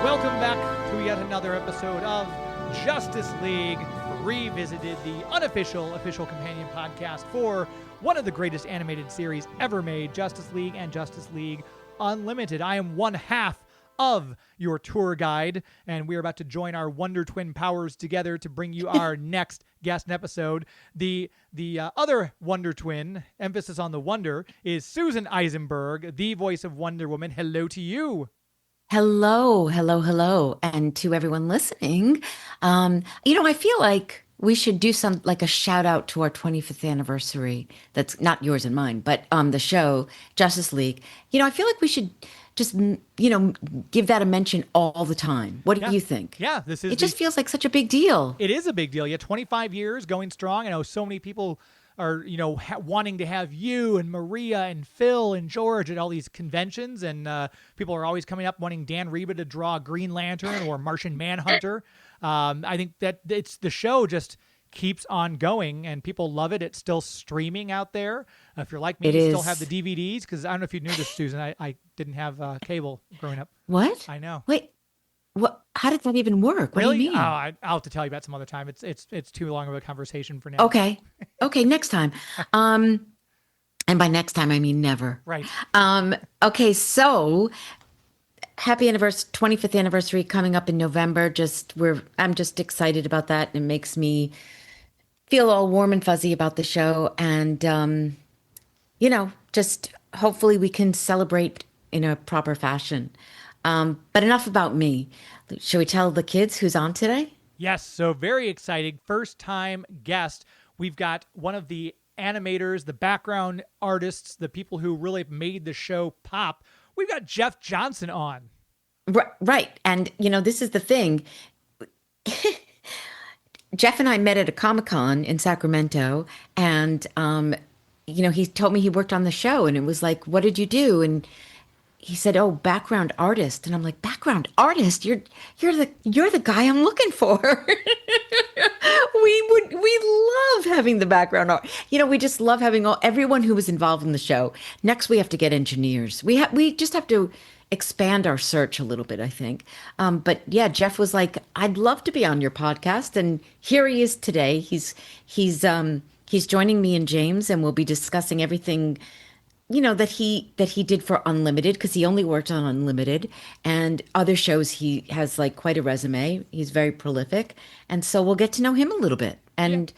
Welcome back to yet another episode of Justice League Revisited, the unofficial companion podcast for one of the greatest animated series ever made, Justice League and Justice League Unlimited. I am one half of your tour guide, and we are about to join our Wonder Twin powers together to bring you our next guest episode. The other Wonder Twin, emphasis on the wonder, is Susan Eisenberg, the voice of Wonder Woman. Hello to you. Hello. And to everyone listening, I feel like we should do a shout out to our 25th anniversary. That's not yours and mine, but the show, Justice League. I feel like we should just, give that a mention all the time. What do you think? Yeah, it just feels like such a big deal. It is a big deal. Yeah, 25 years going strong. I know so many people are, wanting to have you and Maria and Phil and George at all these conventions. And people are always coming up wanting Dan Reba to draw Green Lantern or Martian Manhunter. I think that the show just keeps on going and people love it. It's still streaming out there. If you're like me, you still have the DVDs. Because I don't know if you knew this, Susan. I didn't have cable growing up. What? I know. Wait. What? How did that even work? What really? do you mean? I'll have to tell you about some other time. It's too long of a conversation for now. Okay, next time. And by next time, I mean never. Right. Okay, so happy anniversary, 25th anniversary coming up in November. I'm just excited about that. It makes me feel all warm and fuzzy about the show. And, just hopefully we can celebrate in a proper fashion. But enough about me. Should we tell the kids who's on today? Yes, so very exciting. First time guest. We've got one of the animators, the background artists, the people who really made the show pop. We've got Jeff Johnson on. Right. And, this is the thing. Jeff and I met at a Comic-Con in Sacramento. And, he told me he worked on the show. And it was like, what did you do? And he said, "Oh, background artist." And I'm like, "Background artist? You're the guy I'm looking for." We love having the background art. We just love having everyone who was involved in the show. Next, we have to get engineers. We just have to expand our search a little bit, I think. But yeah, Jeff was like, "I'd love to be on your podcast," and here he is today. He's joining me and James, and we'll be discussing everything that he did for Unlimited, because he only worked on Unlimited, and other shows. He has quite a resume. He's very prolific. And so we'll get to know him a little bit. And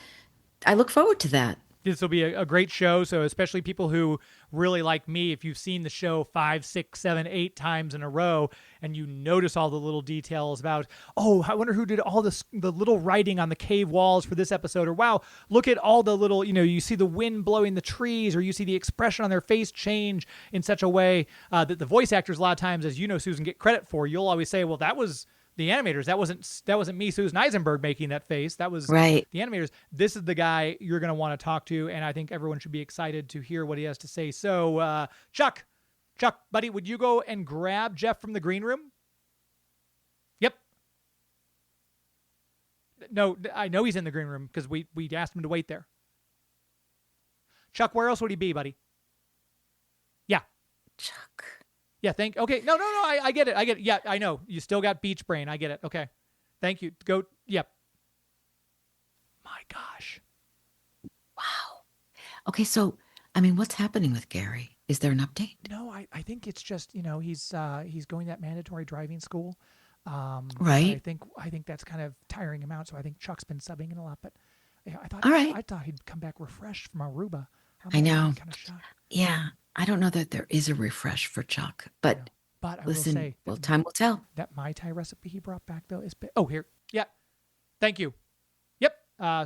I look forward to that. This will be a great show. So especially people who really like me, if you've seen the show 5, 6, 7, 8 times in a row and you notice all the little details about, oh, I wonder who did all the little writing on the cave walls for this episode, or wow, look at all the little, you see the wind blowing the trees, or you see the expression on their face change in such a way that the voice actors a lot of times, as you know, Susan, get credit for. You'll always say, well, that was the animators. That wasn't me, Susan Eisenberg, making that face. That was right. The animators. This is the guy you're going to want to talk to, and I think everyone should be excited to hear what he has to say. So, Chuck, buddy, would you go and grab Jeff from the green room? Yep. No, I know he's in the green room because we asked him to wait there. Chuck, where else would he be, buddy? Yeah. Chuck. Yeah, okay. No, I get it. Yeah, I know. You still got beach brain. I get it. Okay. Thank you. Go. Yep. My gosh. Wow. Okay, so, what's happening with Gary? Is there an update? No, I think it's just, he's going that mandatory driving school. Right. I think that's kind of tiring him out, so I think Chuck's been subbing in a lot, but I thought he'd come back refreshed from Aruba. I know. Kind of shocked. Yeah. I don't know that there is a refresh for Chuck, but I listen, will say, time will tell. That Mai Tai recipe he brought back, though, is... Oh, here. Yeah. Thank you. Yep.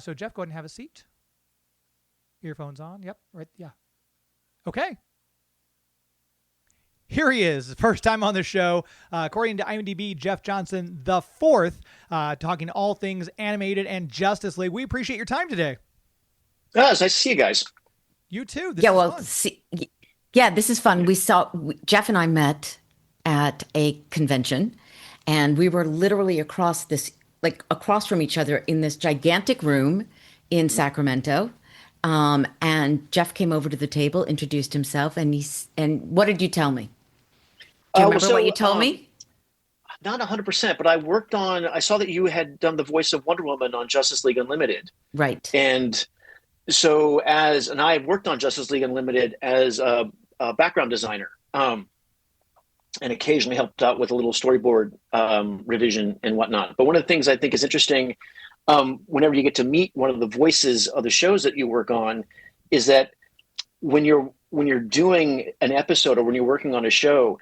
So, Jeff, go ahead and have a seat. Earphones on. Yep. Right. Yeah. Okay. Here he is, first time on the show. According to IMDb, Jeff Johnson, the fourth, talking all things animated and Justice League. We appreciate your time today. Yeah, it's nice to see you guys. You too. This is fun. Jeff and I met at a convention, and we were literally across from each other in this gigantic room in Sacramento. And Jeff came over to the table, introduced himself, and what did you tell me? Do you remember what you told me? not 100%, but I saw that you had done the voice of Wonder Woman on Justice League Unlimited. Right. And and I worked on Justice League Unlimited as a background designer, and occasionally helped out with a little storyboard revision and whatnot. But one of the things I think is interesting, whenever you get to meet one of the voices of the shows that you work on, is that when you're doing an episode or when you're working on a show,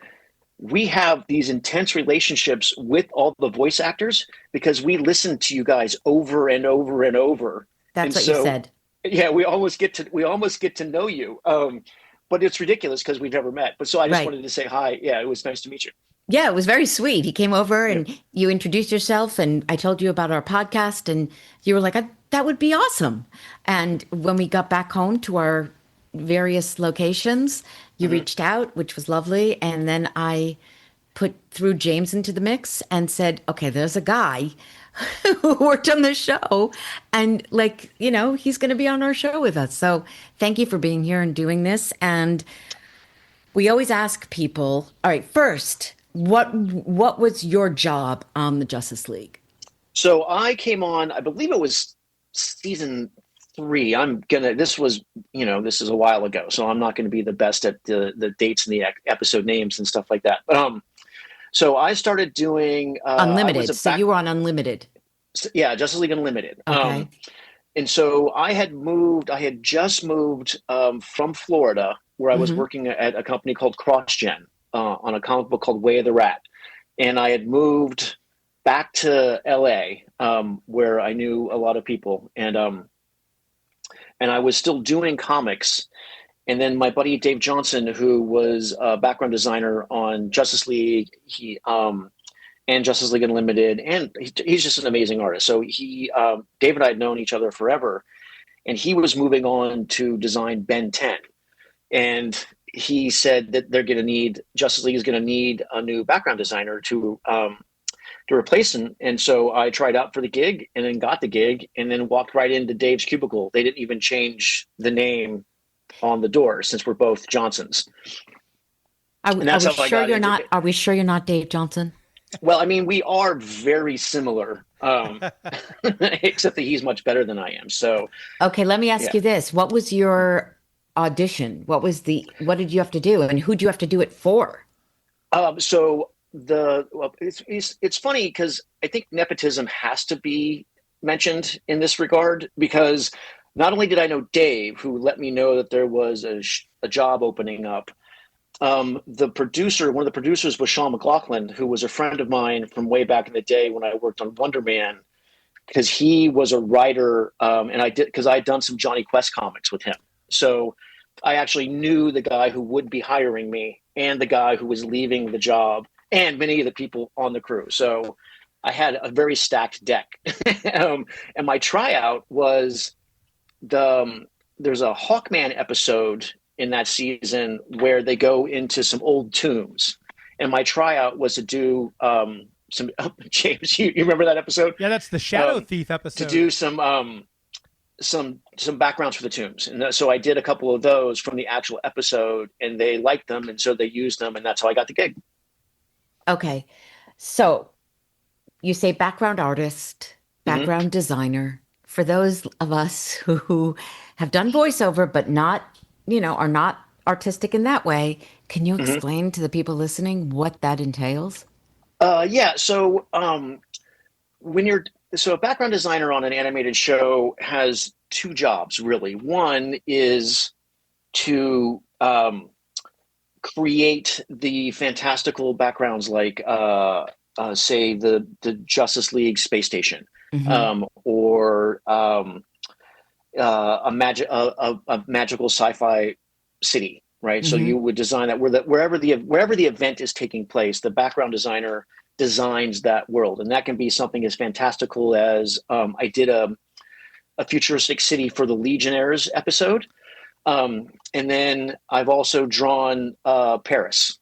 we have these intense relationships with all the voice actors because we listen to you guys over and over and over. That's what you said. Yeah, we almost get to know you. But it's ridiculous because we've never met. But so I just wanted to say hi. Yeah, it was nice to meet you. Yeah, it was very sweet. He came over and you introduced yourself, and I told you about our podcast, and you were like, that would be awesome. And when we got back home to our various locations, you reached out, which was lovely. And then I threw James into the mix and said, okay, there's a guy who worked on the show, and he's going to be on our show with us. So thank you for being here and doing this. And we always ask people, all right, first, what was your job on the Justice League? So I came on, I believe it was season 3. This is a while ago, so I'm not going to be the best at the dates and the episode names and stuff like that. But so I started doing Unlimited. So you were on Unlimited. Yeah, Justice League Unlimited. Okay. And so I had just moved from Florida, where I was working at a company called CrossGen on a comic book called Way of the Rat. And I had moved back to LA, where I knew a lot of people. And I was still doing comics. And then my buddy Dave Johnson, who was a background designer on Justice League, and Justice League Unlimited, and he's just an amazing artist. So Dave and I had known each other forever, and he was moving on to design Ben 10. And he said that Justice League is going to need a new background designer to replace him. And so I tried out for the gig and then got the gig and then walked right into Dave's cubicle. They didn't even change the name on the door since we're both Johnsons. Are we sure you're not Dave Johnson? Well, I mean, we are very similar, except that he's much better than I am. So, okay, let me ask you this. What was your audition? What did you have to do, and who do you have to do it for? It's funny because I think nepotism has to be mentioned in this regard, because not only did I know Dave, who let me know that there was a job opening up, one of the producers was Sean McLaughlin, who was a friend of mine from way back in the day when I worked on Wonder Man, because he was a writer, and because I had done some Johnny Quest comics with him. So I actually knew the guy who would be hiring me and the guy who was leaving the job and many of the people on the crew. So I had a very stacked deck. And my tryout was there's a Hawkman episode in that season where they go into some old tombs, and my tryout was to do James, you remember that episode? Yeah, that's the Shadow Thief episode. To do some backgrounds for the tombs, and so I did a couple of those from the actual episode, and they liked them, and so they used them, and that's how I got the gig. Okay, so you say background artist, background designer. For those of us who have done voiceover but are not artistic in that way, can you explain to the people listening what that entails? Yeah. So a background designer on an animated show has 2 jobs, really. One is to create the fantastical backgrounds, like say the Justice League space station, or a magical sci-fi city, right? So you would design that wherever the event is taking place, the background designer designs that world, and that can be something as fantastical as I did a futuristic city for the Legionnaires episode, and then I've also drawn Paris.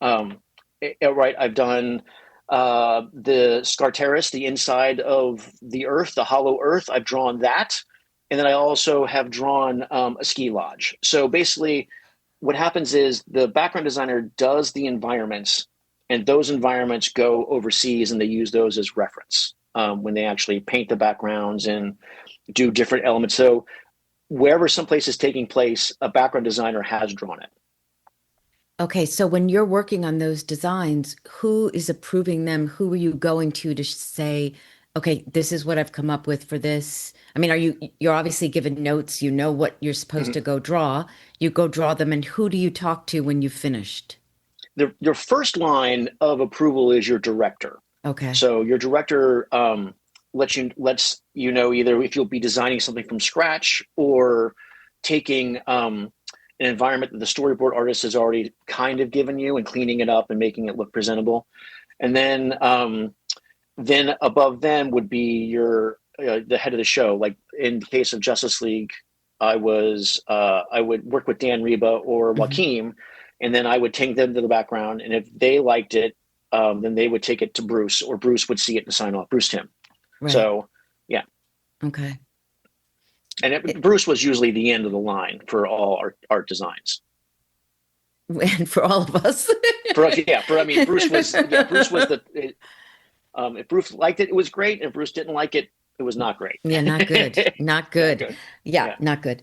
Right, I've done the Scarteris, the inside of the Earth, the hollow Earth. I've drawn that. And then I also have drawn a ski lodge. So basically what happens is the background designer does the environments, and those environments go overseas and they use those as reference when they actually paint the backgrounds and do different elements. So wherever someplace is taking place, a background designer has drawn it. Okay, so when you're working on those designs, who is approving them? Who are you going to say, okay, this is what I've come up with for this? I mean, you're obviously given notes, you know what you're supposed to go draw. You go draw them, and who do you talk to when you've finished? Your first line of approval is your director. Okay. So your director lets you know either if you'll be designing something from scratch or taking an environment that the storyboard artist has already kind of given you and cleaning it up and making it look presentable. And then above them would be your the head of the show. Like in the case of Justice League, I would work with Dan Reba or Joaquin, and then I would take them to the background. And if they liked it, then they would take it to Bruce, or Bruce would see it and sign off. Bruce Timm. Right. So, yeah. Okay. And Bruce was usually the end of the line for all art designs. And for all of us. Bruce was if Bruce liked it, it was great. If Bruce didn't like it, it was not great. Yeah, not good. Not good. Yeah, not good.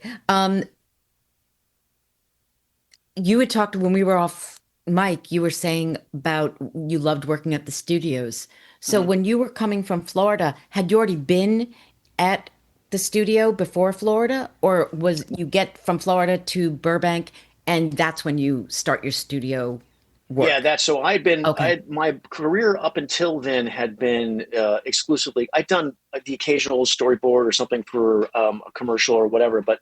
You had talked when we were off mic, you were saying about you loved working at the studios. So when you were coming from Florida, had you already been at the studio before Florida, or was you get from Florida to Burbank and that's when you start your studio work? Yeah, my career up until then had been exclusively, I'd done the occasional storyboard or something for a commercial or whatever, but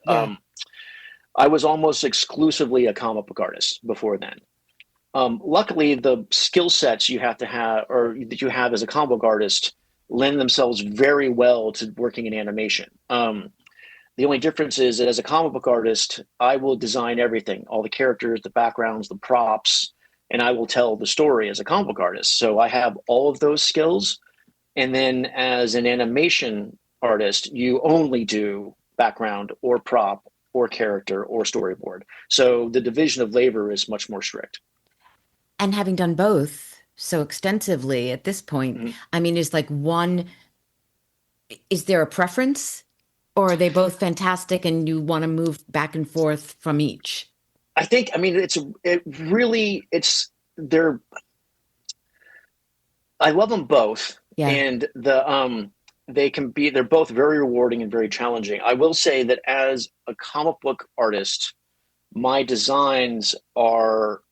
I was almost exclusively a comic book artist before then. Luckily, the skill sets you have to have, or that you have as a comic book artist, lend themselves very well to working in animation. The only difference is that as a comic book artist, I will design everything, all the characters, the backgrounds, the props, and I will tell the story as a comic book artist. So I have all of those skills. And then as an animation artist, you only do background or prop or character or storyboard. So the division of labor is much more strict. And having done both so extensively at this point, I mean, is there a preference, or are they both fantastic and you want to move back and forth from each? I love them both. Yeah. And they're both very rewarding and very challenging. I will say that as a comic book artist, my designs are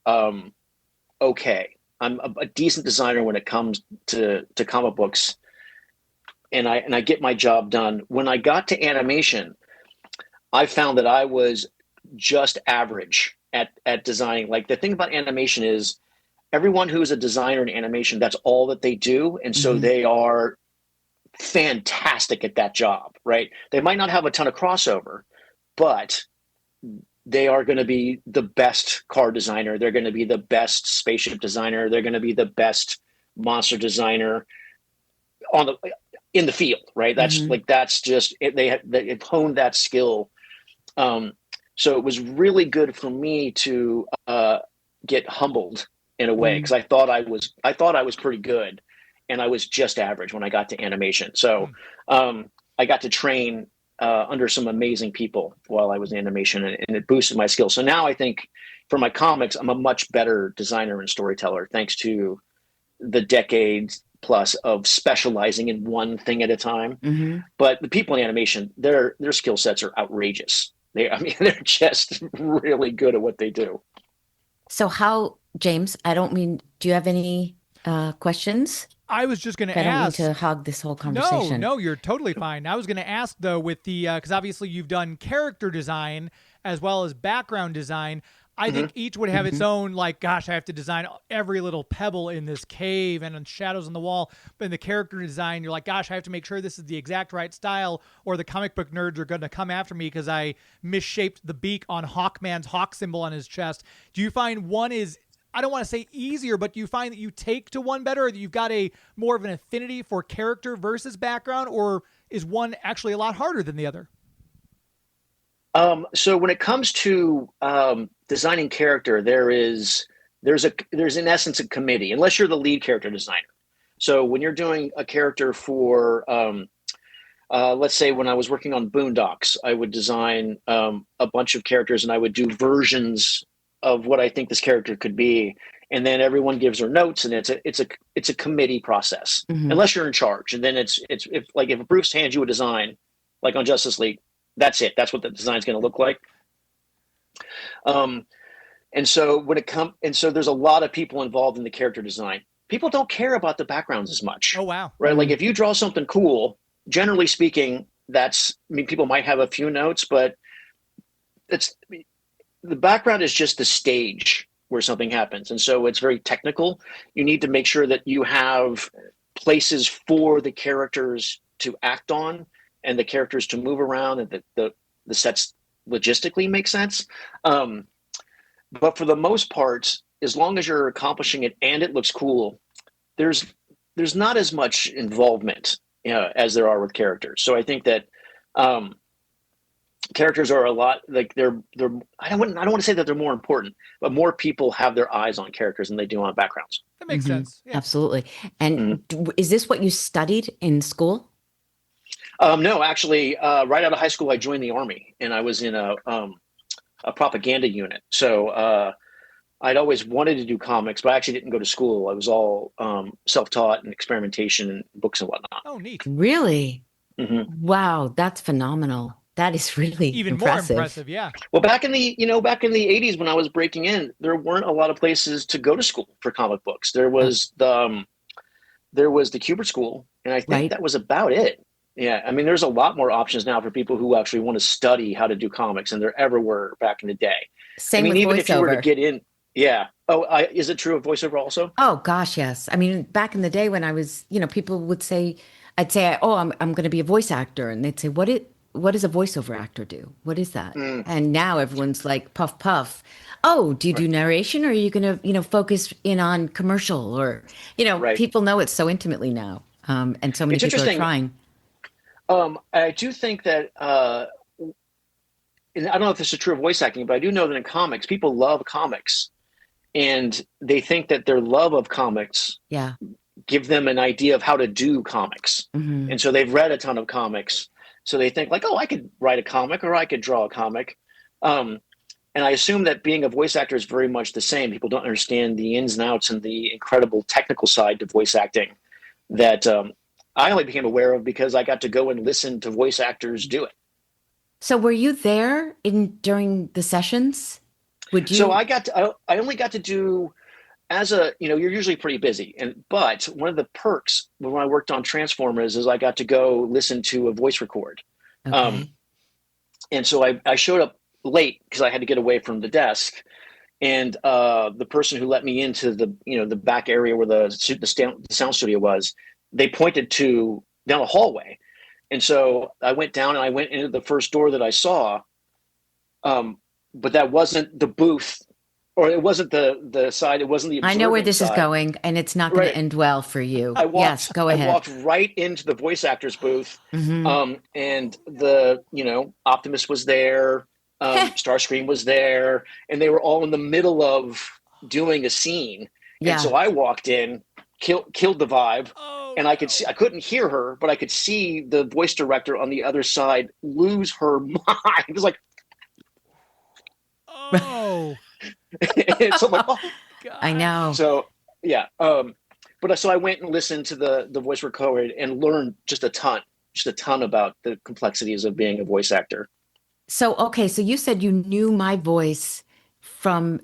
okay. I'm a decent designer when it comes to comic books, and I get my job done. When I got to animation, I found that I was just average at designing. Like, the thing about animation is everyone who's a designer in animation, that's all that they do. And so they are fantastic at that job, right? They might not have a ton of crossover, but they are going to be the best car designer. They're going to be the best spaceship designer. They're going to be the best monster designer in the field, right? That's just it. They've honed that skill. So it was really good for me to get humbled in a way, because I thought I was pretty good, and I was just average when I got to animation. So I got to train under some amazing people while I was in animation, and it boosted my skills. So now I think for my comics, I'm a much better designer and storyteller, thanks to the decades plus of specializing in one thing at a time. But the people in animation, their skill sets are outrageous. They're just really good at what they do. So how, James, do you have any questions? I was just going to ask. I don't mean to hog this whole conversation. No, you're totally fine. I was going to ask, though, with the, because obviously you've done character design as well as background design. I think each would have its own, like, gosh, I have to design every little pebble in this cave and on shadows on the wall. But in the character design, you're like, gosh, I have to make sure this is the exact right style, or the comic book nerds are going to come after me because I misshaped the beak on Hawkman's hawk symbol on his chest. Do you find one is, I don't want to say easier, but do you find that you take to one better, or that you've got a more of an affinity for character versus background, or is one actually a lot harder than the other? So when it comes to designing character, there is there's in essence a committee, unless you're the lead character designer. So when you're doing a character for, let's say when I was working on Boondocks, I would design a bunch of characters, and I would do versions of what I think this character could be, and then everyone gives their notes, and it's a committee process, unless you're in charge. And then it's if Bruce hands you a design, like on Justice League, that's it. That's what the design's going to look like. And so there's a lot of people involved in the character design. People don't care about the backgrounds as much. Oh, wow. Right. Like if you draw something cool, generally speaking, people might have a few notes, but the background is just the stage where something happens. And so it's very technical. You need to make sure that you have places for the characters to act on and the characters to move around, and the sets logistically make sense. But for the most part, as long as you're accomplishing it and it looks cool, there's not as much involvement, as there are with characters. So I think that characters are a lot like they're. I don't want to say that they're more important, but more people have their eyes on characters than they do on backgrounds. That makes sense. Yeah. Absolutely. And is this what you studied in school? No, actually, right out of high school, I joined the Army, and I was in a propaganda unit. So I'd always wanted to do comics, but I actually didn't go to school. I was all self-taught and experimentation and books and whatnot. Oh, neat. Really? Wow, that's phenomenal. That is really Even impressive. more impressive, yeah. Well, back in the 80s when I was breaking in, there weren't a lot of places to go to school for comic books. There was the Kubert School, and I think that was about it. Yeah, I mean, there's a lot more options now for people who actually want to study how to do comics, and there ever were back in the day. Same with even voiceover. If you were to get in, yeah. Oh, is it true of voiceover also? Oh gosh, yes. I mean, back in the day when I was, people would say, I'd say, oh, I'm going to be a voice actor, and they'd say, what does a voiceover actor do? What is that? And now everyone's like, puff, puff. Oh, do you do narration, or are you going to, focus in on commercial, or, people know it so intimately now, and so many people are trying. I do think that, and I don't know if this is true of voice acting, but I do know that in comics, people love comics, and they think that their love of comics give them an idea of how to do comics. And so they've read a ton of comics. So they think like, oh, I could write a comic, or I could draw a comic. And I assume that being a voice actor is very much the same. People don't understand the ins and outs and the incredible technical side to voice acting that I only became aware of because I got to go and listen to voice actors do it. So were you there during the sessions? So I only got to do, you're usually pretty busy. But one of the perks when I worked on Transformers is I got to go listen to a voice record. Okay. And so I showed up late because I had to get away from the desk. And the person who let me into the back area where the sound studio was, they pointed down a hallway. And so I went down and I went into the first door that I saw. But that wasn't the booth, or it wasn't the side. It wasn't the I know where this side. is going, and it's not going to end well for you. Yes, go ahead. I walked right into the voice actor's booth. And the, Optimus was there. Starscream was there, and they were all in the middle of doing a scene. And so I walked in, killed the vibe. And I couldn't hear her, but I could see the voice director on the other side lose her mind. It was like, oh. So I'm like, oh, God. I know. So yeah. So I went and listened to the voice record and learned just a ton about the complexities of being a voice actor. So, okay. So you said you knew my voice from,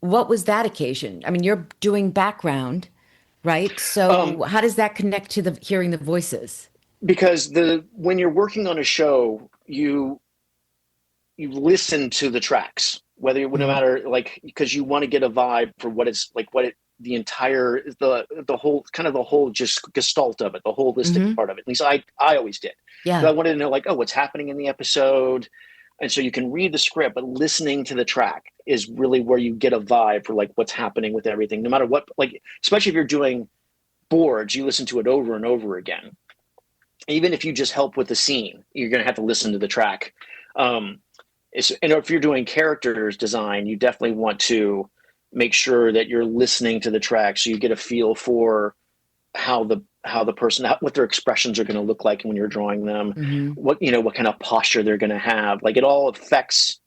what was that occasion? I mean, you're doing background, right? So how does that connect to hearing the voices? Because when you're working on a show, you listen to the tracks, no matter because you want to get a vibe for what it's like, the whole just gestalt of it, the holistic part of it. At least I always did. Yeah. I wanted to know what's happening in the episode. And so you can read the script, but listening to the track is really where you get a vibe for what's happening with everything, no matter what, especially if you're doing boards, you listen to it over and over again. Even if you just help with the scene, you're going to have to listen to the track. And if you're doing characters design, you definitely want to make sure that you're listening to the track so you get a feel for how the person, what their expressions are going to look like when you're drawing them, what kind of posture they're going to have. Like, it all affects,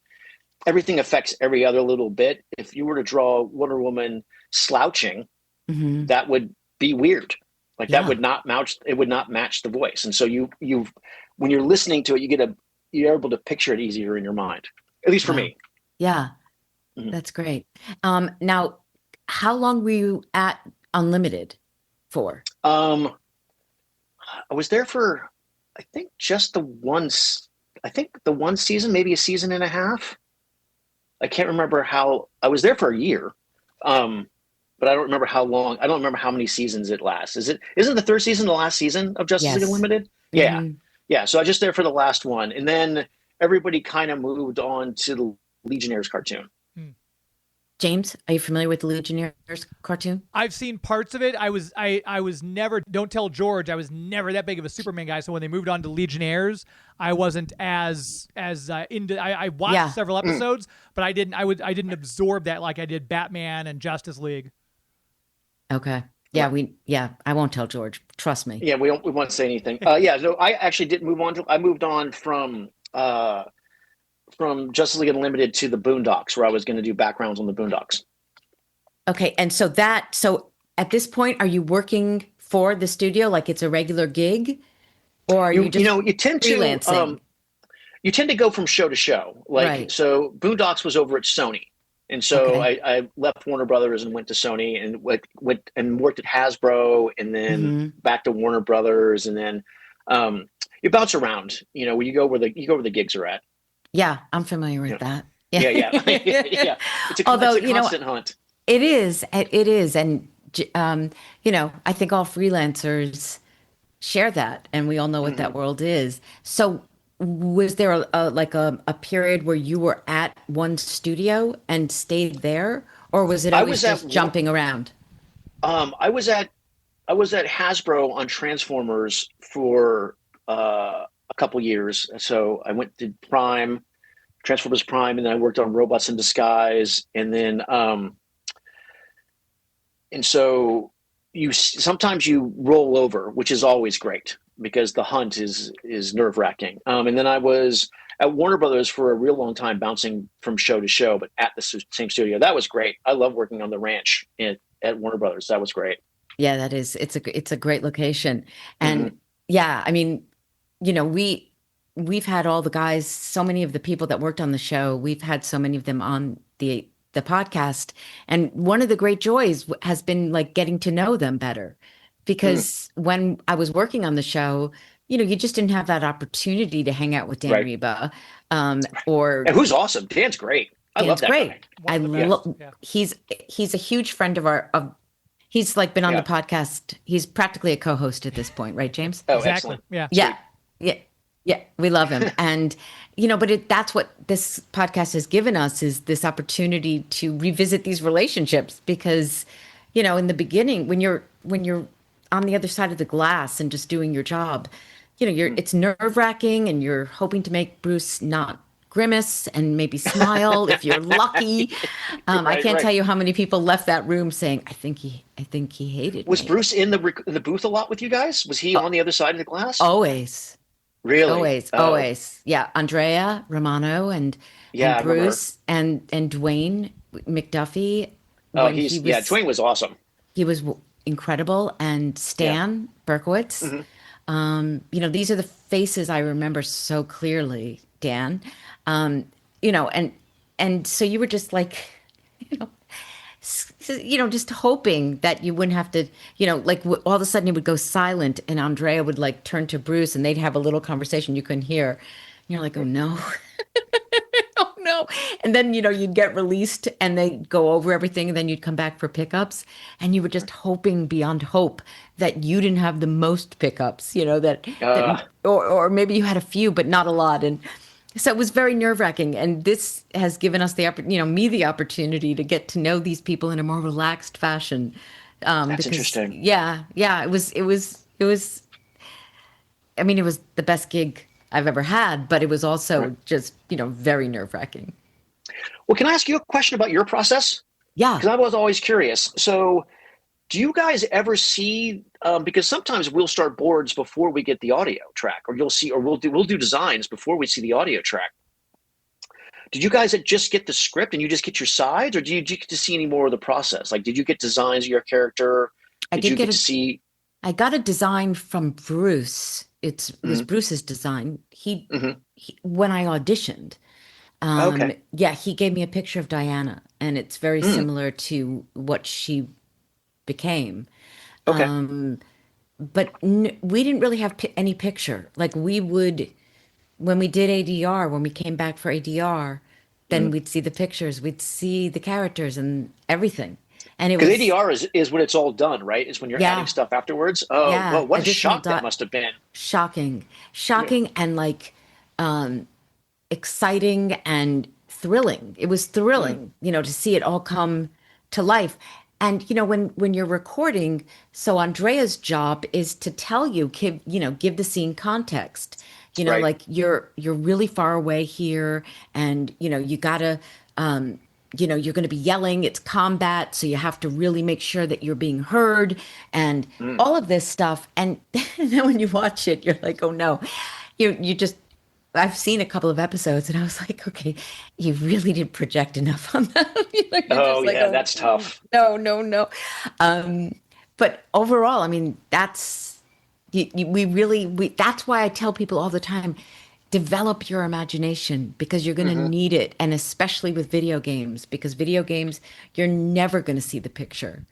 everything affects every other little bit. If you were to draw Wonder Woman slouching, that would be weird. Like, that would not match, it would not match the voice. And so when you're listening to it, you're able to picture it easier in your mind, at least for me. Yeah. That's great. Now, how long were you at Unlimited for? I was there for, I think the one season, maybe a season and a half. I can't remember how. I was there for a year, but I don't remember how long. I don't remember how many seasons it lasts. Isn't the third season the last season of Justice League Unlimited? Yeah, yeah. So I was just there for the last one, and then everybody kind of moved on to the Legionnaires cartoon. James, are you familiar with the Legionnaires cartoon? I've seen parts of it. I was never, don't tell George, I was never that big of a Superman guy. So when they moved on to Legionnaires, I wasn't as into. I watched several episodes, but I didn't absorb that like I did Batman and Justice League. Okay. Yeah, I won't tell George. Trust me. Yeah, we won't say anything. So I actually did move on. I moved on from Justice League Unlimited to the Boondocks, where I was going to do backgrounds on the Boondocks. Okay, and so at this point, are you working for the studio like it's a regular gig, or are you just you tend freelancing? You tend to go from show to show. So Boondocks was over at Sony, and so I left Warner Brothers and went to Sony and went and worked at Hasbro, and then back to Warner Brothers, and then you bounce around. Where you go where the gigs are at. Yeah, I'm familiar with that. Yeah. Yeah. It's a constant hunt. It is. And, I think all freelancers share that, and we all know what that world is. So was there a period where you were at one studio and stayed there, or was it always just jumping around? I was at Hasbro on Transformers for a couple years. So I went to Transformers Prime, and then I worked on Robots in Disguise, and then and so sometimes you roll over, which is always great because the hunt is nerve-wracking. And then I was at Warner Brothers for a real long time, bouncing from show to show, but at the same studio. That was great. I love working on the ranch at Warner Brothers. That was great. Yeah, that is. It's a great location, and I mean, we've had all the guys, so many of the people that worked on the show, we've had so many of them on the podcast. And one of the great joys has been like getting to know them better, because when I was working on the show, you just didn't have that opportunity to hang out with Dan Reba. And who's awesome. Dan's great. I love that guy. I love, he's a huge friend of he's like been on the podcast. He's practically a co-host at this point, right, James? Oh, exactly. Excellent. Yeah, we love him. And, but that's what this podcast has given us, is this opportunity to revisit these relationships, because, in the beginning, when you're on the other side of the glass and just doing your job, it's nerve-wracking, and you're hoping to make Bruce not grimace and maybe smile if you're lucky. I can't tell you how many people left that room saying, I think he hated me. Was Bruce in the booth a lot with you guys? Was he on the other side of the glass? Always. Really? Always. Yeah. Andrea Romano and Bruce and Dwayne McDuffie. Dwayne was awesome. He was incredible. And Stan Berkowitz. These are the faces I remember so clearly, Dan. And so you were just like, just hoping that you wouldn't have to, all of a sudden it would go silent, and Andrea would like turn to Bruce, and they'd have a little conversation you couldn't hear. And you're like, oh no, oh no. And then, you'd get released and they'd go over everything, and then you'd come back for pickups, and you were just hoping beyond hope that you didn't have the most pickups, or maybe you had a few, but not a lot. And so it was very nerve-wracking, and this has given us me the opportunity to get to know these people in a more relaxed fashion. That's interesting. Yeah. It was. I mean, it was the best gig I've ever had, but it was also just very nerve-wracking. Well, can I ask you a question about your process? Yeah. because I was always curious. So do you guys ever see, because sometimes we'll start boards before we get the audio track, or you'll see, or we'll do designs before we see the audio track. Did you guys just get the script and you just get your sides, or do you get to see any more of the process? Like, did you get designs of your character? I Did did you get get to see? I got a design from Bruce. It was Mhm, Bruce's design. mhm. He when I auditioned, Okay. yeah, he gave me a picture of Diana, and it's very Mm, similar to what she became. okay. But we didn't really have any picture. Like we would, when we did ADR, when we came back for ADR, then Because we'd see the pictures, we'd see the characters and everything. And it was, ADR is when it's all done, right? Is when you're adding yeah, stuff afterwards. Oh, yeah, well, what a additional shock that dot, must have been. shocking, Yeah. shocking, and like exciting and thrilling. It was Mm, thrilling, to see it all come to life. And when you're recording, so Andrea's job is to tell you, give the scene context. right. Like you're really far away here, and you gotta, you're going to be yelling. It's combat, so you have to really make sure that you're being heard, and Mm. all of this stuff. And then when you watch it, you're like, oh no, you just I've seen a couple of episodes and I was like, okay, you really didn't project enough on that. You're Oh, just like, yeah, oh, that's tough. no, no, no. But overall, I mean, that's why I tell people all the time, develop your imagination because you're going to Hmm. need it. And especially with video games, because video games, you're never going to see the picture,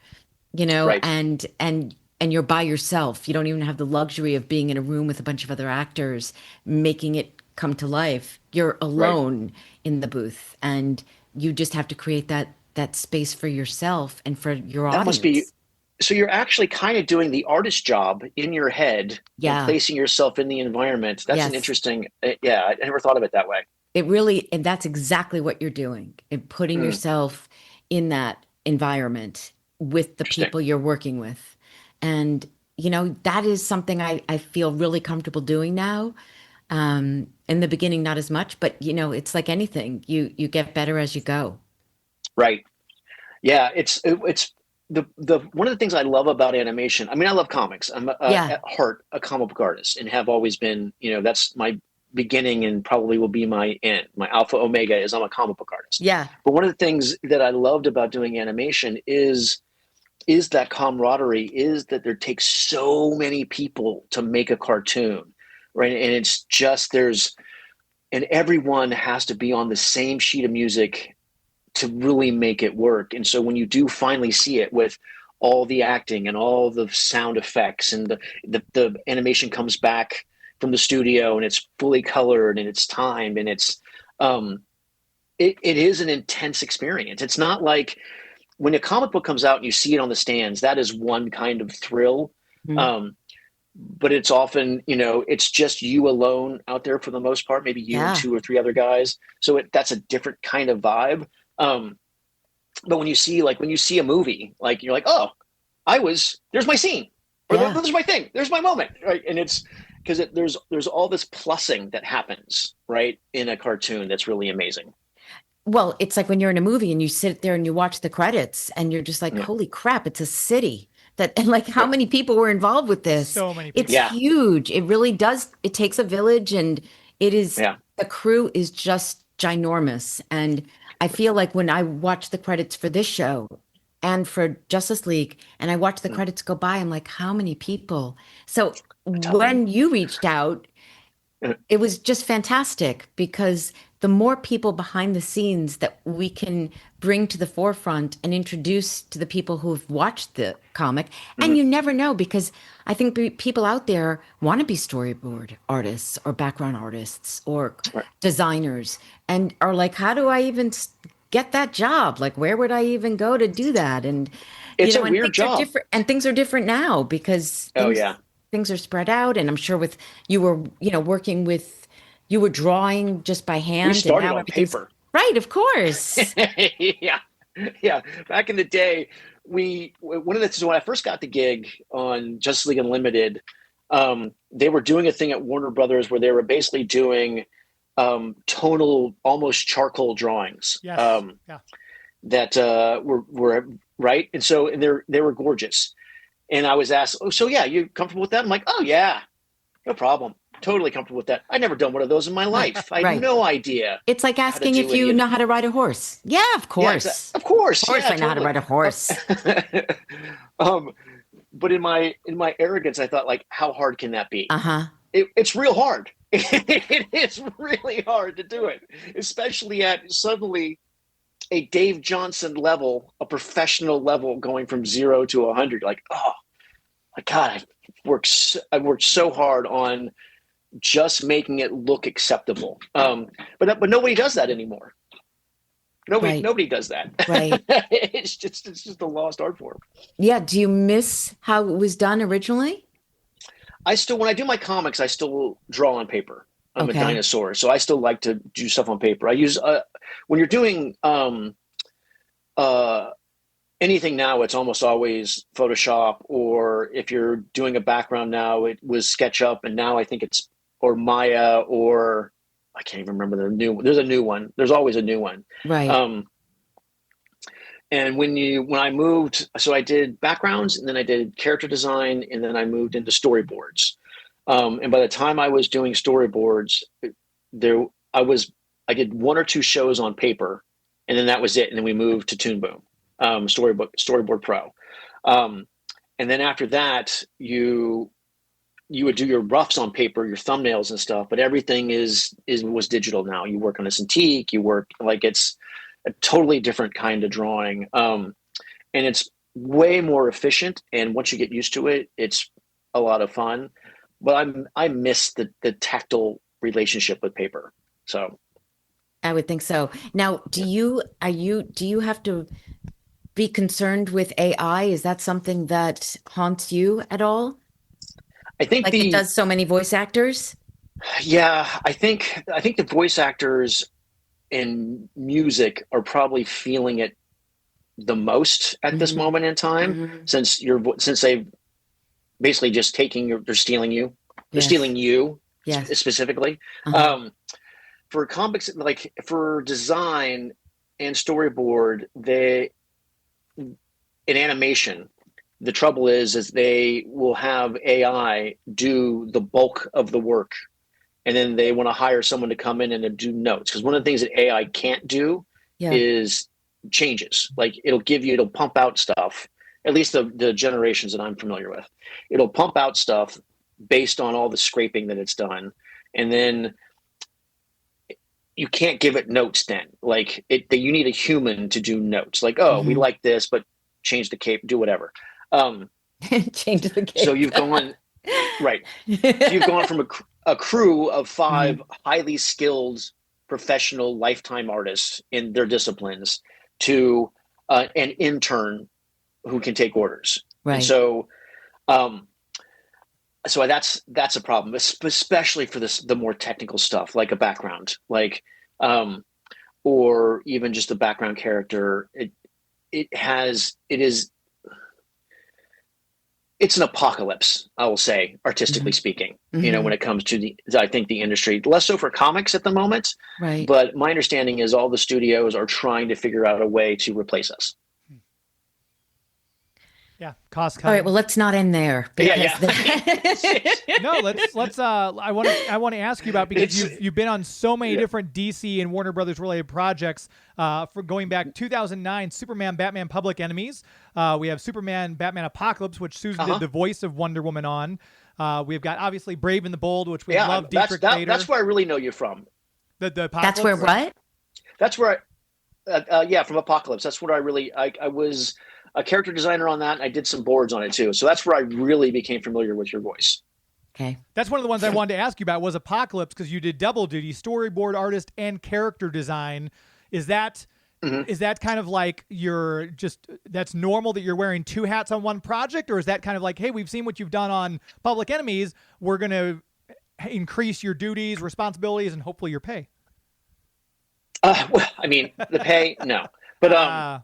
Right. and you're by yourself. You don't even have the luxury of being in a room with a bunch of other actors making it come to life. You're Right. alone in the booth, and you just have to create that space for yourself and for your That must be, audience. so you're actually kind of doing the artist job in your head and Yeah. placing yourself in the environment. That's an Yes. interesting, yeah, I never thought of it that way. It really, and that's exactly what you're doing, and putting Mm, yourself in that environment with the interesting. people you're working with. And, that is something I feel really comfortable doing now. In the beginning, not as much, but it's like anything. You get better as you go. Right. Yeah, it's the one of the things I love about animation. I mean, I love comics. I'm Yeah. at heart a comic book artist and have always been. That's my beginning and probably will be my end. My alpha omega is I'm a comic book artist. Yeah. But one of the things that I loved about doing animation is that camaraderie, is that there takes so many people to make a cartoon, right? And it's just and everyone has to be on the same sheet of music to really make it work. And so when you do finally see it with all the acting and all the sound effects and the animation comes back from the studio and it's fully colored and it's timed and um it is an intense experience. It's not like when a comic book comes out and you see it on the stands, that is one kind of thrill. Mhm. Um, but it's often, it's just you alone out there for the most part, maybe you and Yeah. two or three other guys. So that's a different kind of vibe. Um, but when you see a movie, like you're like, oh, there's my scene, or Yeah. there's my thing, there's my moment, right? And it's because there's all this plussing that happens, right, in a cartoon that's really amazing. Well, it's like when you're in a movie and you sit there and you watch the credits and you're just like, Yeah, holy crap, it's a city and like how many people were involved with this? So many It's people. yeah, huge. It really does. It takes a village, and yeah. the crew is just ginormous. And I feel like when I watch the credits for this show and for Justice League and I watch the Mm, credits go by, I'm like, how many people? So a ton. when you reached out, Uh, it was just fantastic because the more people behind the scenes that we can bring to the forefront and introduce to the people who've watched the comic, and mhm. you never know because I think people out there want to be storyboard artists or background artists or Right. designers and are like, how do I even get that job? Like, where would I even go to do that? And It's a and weird things are job. different, and things are different now because Oh yeah. things are spread out. And I'm sure with you were, working with, you were drawing just by We hand, and started now on everything's paper. right. Of course. Yeah, yeah. Back in the day, one of the so when I first got the gig on Justice League Unlimited, they were doing a thing at Warner Brothers where they were basically doing tonal, almost charcoal drawings. Yes. Yeah. that were right. And so they were gorgeous. And I was asked, oh, so yeah, you comfortable with that? I'm like, oh yeah, no problem. Totally comfortable with that. I'd never done one of those in my life. I had no idea. It's like asking if you know how to ride a horse. Yeah, of course. Yeah, of course. Of course, I know how to ride a horse. But in my arrogance, I thought, like, how hard can that be? It's real hard. It is really hard to do it, especially at suddenly a Dave Johnson level, a professional level, going from 0 to 100. Like, oh my God, I've worked so hard on just making it look acceptable. But nobody does that anymore. Nobody does that. Right. It's just a lost art form. Yeah. Do you miss how it was done originally? When I do my comics, I still draw on paper. I'm a dinosaur, so I still like to do stuff on paper. I use when you're doing anything now, it's almost always Photoshop, or if you're doing a background now, it was SketchUp, and now I think it's or Maya, or I can't even remember there's a new one. There's always a new one. Right. And when I moved, so I did backgrounds, and then I did character design, and then I moved into storyboards. And by the time I was doing storyboards, I did 1 or 2 shows on paper, and then that was it. And then we moved to Toon Boom, Storyboard Pro. And then after that, you would do your roughs on paper, your thumbnails and stuff, but everything was digital now. You work on a Cintiq, you work like it's a totally different kind of drawing. And it's way more efficient. And once you get used to it, it's a lot of fun. But I miss the tactile relationship with paper. So I would think so. Now, do you have to be concerned with AI? Is that something that haunts you at all? I think like it does so many voice actors. Yeah, I think the voice actors in music are probably feeling it the most at this moment in time, since they've basically just they're stealing you. They're stealing you specifically. For comics, like for design and storyboard, in animation, the trouble is they will have AI do the bulk of the work, and then they want to hire someone to come in and do notes. Because one of the things that AI can't do is changes. Like it'll pump out stuff, at least the generations that I'm familiar with. It'll pump out stuff based on all the scraping that it's done. And then you can't give it notes then. Like you need a human to do notes. Like, we like this, but change the cape, do whatever. Change the cape. So you've gone, right. So you've gone from a crew of 5 highly skilled professional lifetime artists in their disciplines to an intern who can take orders. Right. And so that's a problem, especially for the more technical stuff, like a background, like or even just a background character. It's an apocalypse, I will say, artistically speaking, when it comes to I think the industry, less so for comics at the moment, right? But my understanding is all the studios are trying to figure out a way to replace us. Yeah, cost cutting. All right, well, let's not end there. Yeah. No, let's. I want to ask you about, because you've been on so many different DC and Warner Brothers related projects. For going back 2009, Superman, Batman, Public Enemies. We have Superman, Batman, Apocalypse, which Susan did the voice of Wonder Woman on. We've got obviously Brave and the Bold, which we love. Dietrich Bader. That's where I really know you from. The Apocalypse. That's where what? That's where, from Apocalypse. That's what I was a character designer on that, and I did some boards on it too. So that's where I really became familiar with your voice. Okay. That's one of the ones I wanted to ask you about was Apocalypse, because you did double duty, storyboard artist and character design. Is that kind of like that's normal that you're wearing 2 hats on one project? Or is that kind of like, hey, we've seen what you've done on Public Enemies, we're going to increase your duties, responsibilities, and hopefully your pay? Well, I mean, the pay, no. But I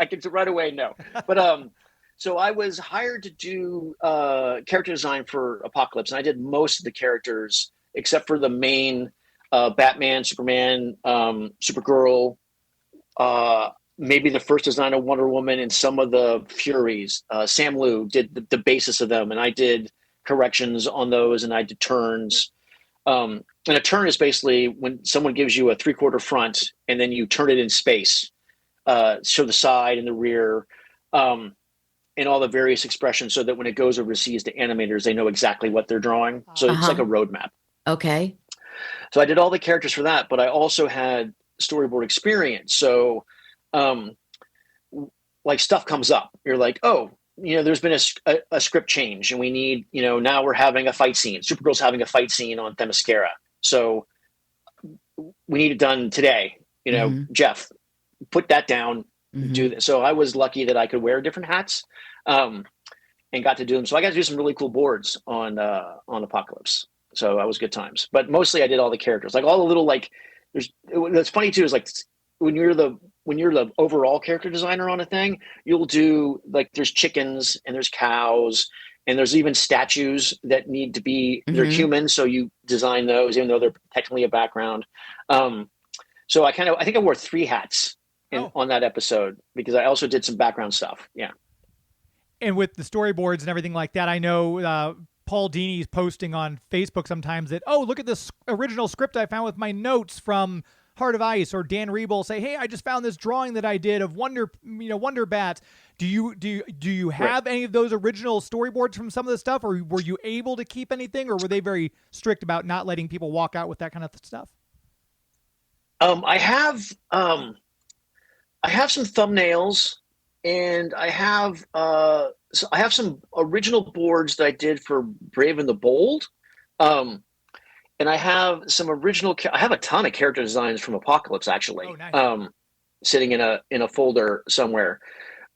can right away no. But so I was hired to do character design for Apocalypse, and I did most of the characters except for the main Batman, Superman, Supergirl, maybe the first design of Wonder Woman and some of the Furies. Sam Liu did the basis of them, and I did corrections on those, and I did turns. And a turn is basically when someone gives you a 3/4 front, and then you turn it in space, show the side and the rear, and all the various expressions, so that when it goes overseas to animators, they know exactly what they're drawing. So it's like a roadmap. Okay. So I did all the characters for that, but I also had storyboard experience. So, like stuff comes up, you're like, oh, there's been a script change, and we need, now we're having a fight scene. Supergirl's having a fight scene on Themyscira. So we need it done today. Jeff, put that down, do this. So I was lucky that I could wear different hats, and got to do them. So I got to do some really cool boards on Apocalypse. So that was good times. But mostly I did all the characters, like all the little, like, what's funny too is like when you're the overall character designer on a thing, you'll do, like, there's chickens and there's cows and there's even statues that need to be, they're human. So you design those, even though they're technically a background. So I think I wore 3 hats on that episode, because I also did some background stuff. Yeah. And with the storyboards and everything like that, I know Paul Dini's posting on Facebook sometimes that, oh, look at this original script I found with my notes from Heart of Ice, or Dan Reeb will say, hey, I just found this drawing that I did of Wonder Bat. Do you have any of those original storyboards from some of the stuff, or were you able to keep anything, or were they very strict about not letting people walk out with that kind of stuff? I have some thumbnails, and I have some original boards that I did for Brave and the Bold. And I have some original. I have a ton of character designs from Apocalypse, actually, sitting in a folder somewhere.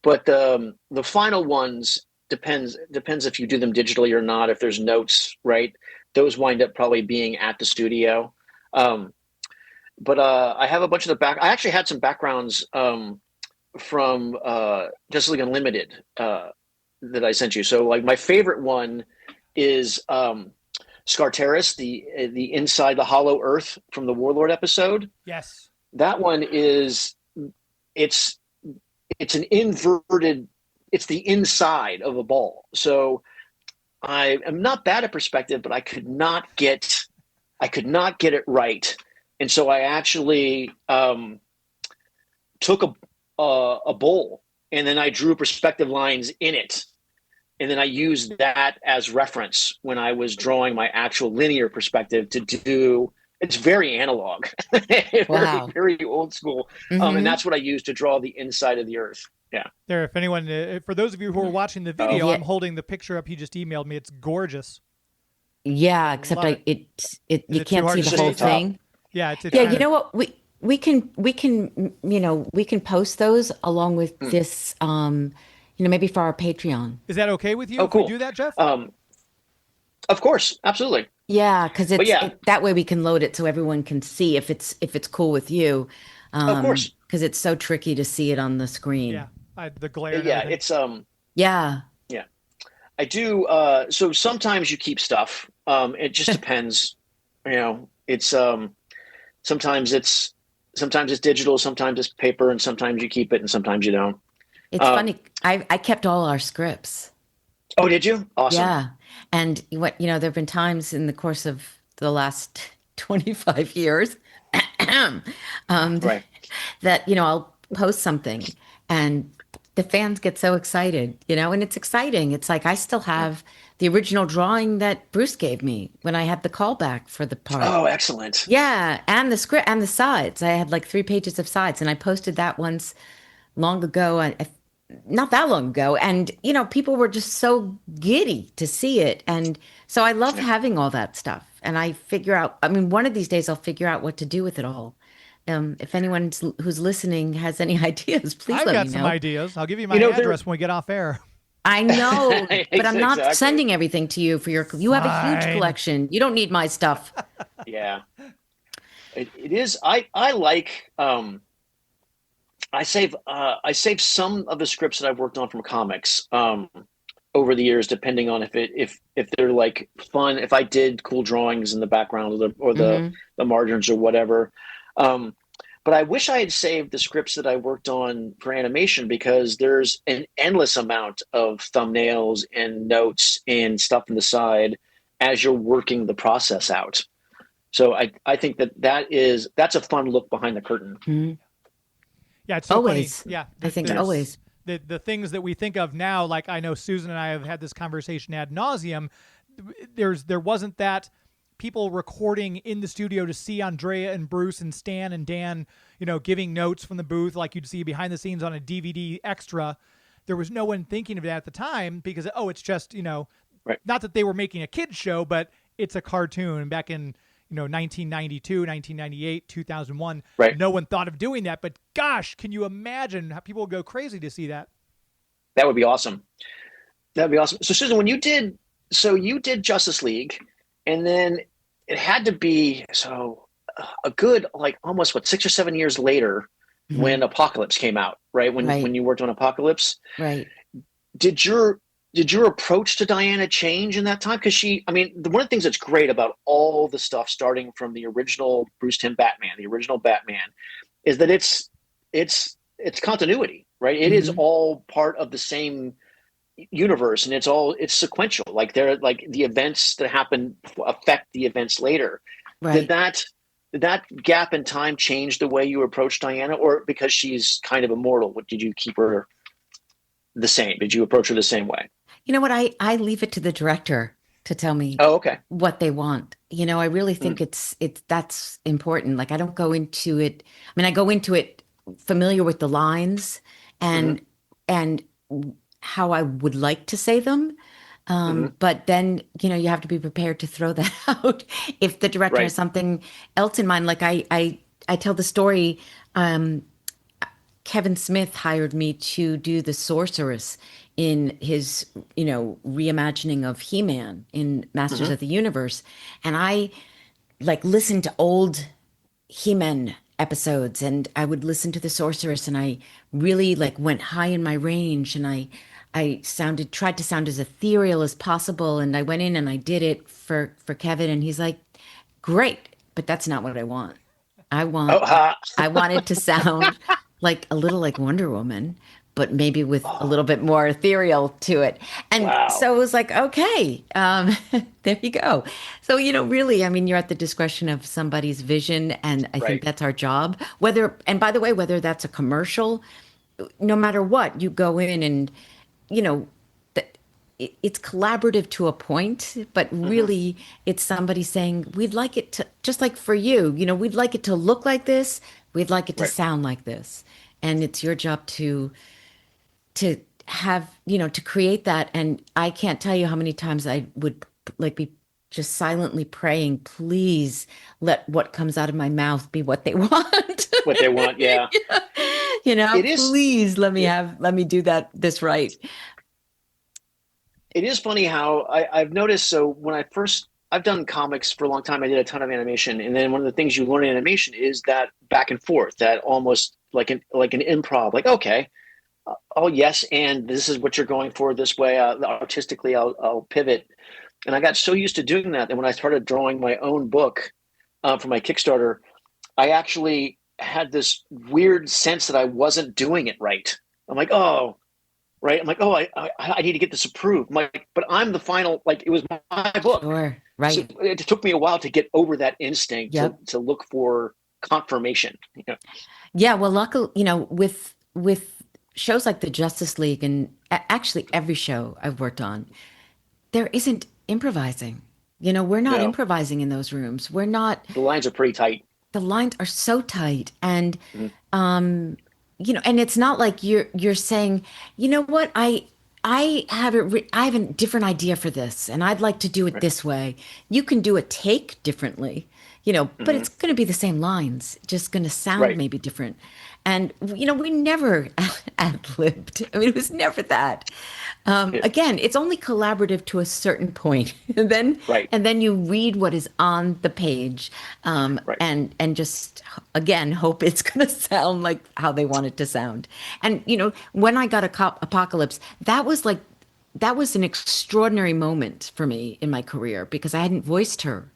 But the final ones depends if you do them digitally or not. If there's notes, right? Those wind up probably being at the studio. But I have a bunch of I actually had some backgrounds from Justice League Unlimited that I sent you. So, like, my favorite one is Skartaris, the inside the Hollow Earth from the Warlord episode. Yes, that one is it's an inverted. It's the inside of a ball. So I am not bad at perspective, but I could not get it right, and so I actually took a bowl, and then I drew perspective lines in it. And then I used that as reference when I was drawing my actual linear perspective to do. It's very analog, Wow. very old school. And that's what I used to draw the inside of the Earth. Yeah. There, if anyone, for those of you who are watching the video, I'm holding the picture up. He just emailed me. It's gorgeous. Yeah, except you can't see the whole thing. Yeah. You know what? We can post those along with this. Maybe for our Patreon. Is that okay with you? Oh, cool. If we do that, Jeff? Of course, absolutely. Yeah, because that way we can load it so everyone can see if it's cool with you. Of course, because it's so tricky to see it on the screen. Yeah, the glare. Yeah, it's Yeah. Yeah, I do. So sometimes you keep stuff. It just depends. It's sometimes it's digital, sometimes it's paper, and sometimes you keep it, and sometimes you don't. It's funny. I kept all our scripts. Oh, did you? Awesome. Yeah. And there have been times in the course of the last 25 years right. that, I'll post something and the fans get so excited, and it's exciting. It's like, I still have the original drawing that Bruce gave me when I had the callback for the part. Oh, excellent. Yeah. And the script and the sides. I had like 3 pages of sides, and I posted that once long ago. Not that long ago. And, people were just so giddy to see it. And so I love having all that stuff. And I figure out, one of these days I'll figure out what to do with it all. If anyone who's listening has any ideas, please let me know. I've got some ideas. I'll give you my address when we get off air. I know, but I'm not sending everything to you you have a huge collection. You don't need my stuff. Yeah. It is. I like, I save some of the scripts that I've worked on from comics over the years, depending on if they're like fun. If I did cool drawings in the background or the margins or whatever. But I wish I had saved the scripts that I worked on for animation, because there's an endless amount of thumbnails and notes and stuff on the side as you're working the process out. So I think that's a fun look behind the curtain. Mm-hmm. Yeah, it's so always. funny. Yeah, I think always. The things that we think of now, like I know Susan and I have had this conversation ad nauseum. There wasn't that people recording in the studio to see Andrea and Bruce and Stan and Dan, giving notes from the booth like you'd see behind the scenes on a DVD extra. There was no one thinking of that at the time because, it's just, right. Not that they were making a kid's show, but it's a cartoon. Back in 1992, 1998, 2001, right. No one thought of doing that. But gosh, can you imagine how people would go crazy to see that? That would be awesome. That'd be awesome. So Susan, you did Justice League, and then it had to be a good, like, almost 6 or 7 years later, mm-hmm. when Apocalypse came out, right? When you worked on Apocalypse, right? Did your approach to Diana change in that time? Because one of the things that's great about all the stuff starting from the original Bruce Timm Batman, the original Batman, is that it's continuity, right? It mm-hmm. is all part of the same universe, and it's sequential. Like the events that happen affect the events later. Right. Did that gap in time change the way you approach Diana, or because she's kind of immortal, did you keep her the same? Did you approach her the same way? You know what? I leave it to the director to tell me what they want. I really think that's important. Like, I don't go into it. I go into it familiar with the lines and how I would like to say them. But then, you have to be prepared to throw that out if the director has something else in mind. Like I tell the story, Kevin Smith hired me to do the sorceress in his, reimagining of He-Man in Masters of the Universe. And I listened to old He-Man episodes, and I would listen to the sorceress, and I really went high in my range, and I tried to sound as ethereal as possible. And I went in and I did it for Kevin, and he's like, great, but that's not what I want. I wanted to sound a little like Wonder Woman, but maybe with a little bit more ethereal to it. And so it was like, okay, there you go. So, really, you're at the discretion of somebody's vision. And I think that's our job. And by the way, whether that's a commercial, no matter what, you go in and, it's collaborative to a point, but really it's somebody saying, we'd like it to, just like for you, we'd like it to look like this. We'd like it to sound like this. And it's your job to have, to create that. And I can't tell you how many times I would be just silently praying, please let what comes out of my mouth be what they want. What they want. Yeah. Please let me do this right. It is funny how I've noticed. So when I've done comics for a long time, I did a ton of animation. And then one of the things you learn in animation is that back and forth, that almost like an improv, okay, oh yes, and this is what you're going for this way. Artistically, I'll pivot. And I got so used to doing that when I started drawing my own book for my Kickstarter, I actually had this weird sense that I wasn't doing it right. I'm like, oh, right. I'm like, oh, I need to get this approved. But I'm the final, it was my book. Sure. Right. So it took me a while to get over that instinct to look for confirmation. Yeah. Well, luckily, with shows like the Justice League, and actually every show I've worked on, there isn't improvising. We're not improvising in those rooms. We're not. The lines are pretty tight. The lines are so tight, and and it's not like you're saying, what, I have a different idea for this, and I'd like to do it this way. You can do a take differently, but it's going to be the same lines, just going to sound maybe different. And, we never ad-libbed. It was never that. Again, it's only collaborative to a certain point. And then you read what is on the page and just, again, hope it's going to sound like how they want it to sound. And, when I got Apocalypse, that was an extraordinary moment for me in my career, because I hadn't voiced her.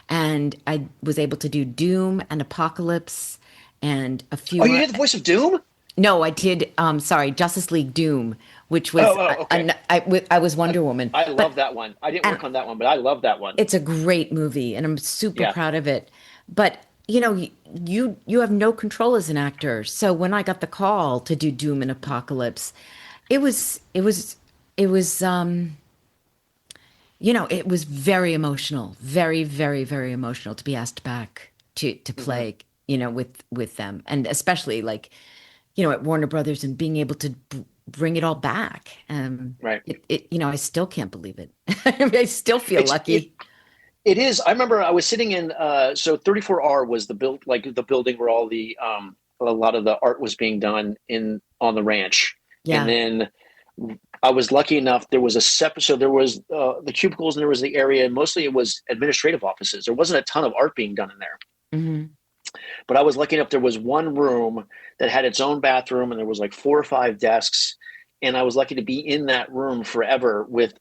And I was able to do Doom and Apocalypse. and a few. Oh, you did the voice of Doom? No, I did. Sorry, Justice League Doom, which was okay. I was Wonder Woman. I love that one. I didn't work on that one, but I love that one. It's a great movie, and I'm super proud of it. But you have no control as an actor. So when I got the call to do Doom and Apocalypse, it was it was very emotional, very, very, very emotional to be asked back to play, with them, and especially like, at Warner Brothers, and being able to bring it all back. Right. I still can't believe it. I still feel lucky. It is. I remember I was sitting in. So 34R was the building where all the a lot of the art was being done on the ranch. Yeah. And then I was lucky enough. There was a separate. So there was the cubicles, and there was the area. And mostly it was administrative offices. There wasn't a ton of art being done in there. Mm-hmm. But I was lucky enough. There was one room that had its own bathroom, and there was like 4 or 5 desks. And I was lucky to be in that room forever with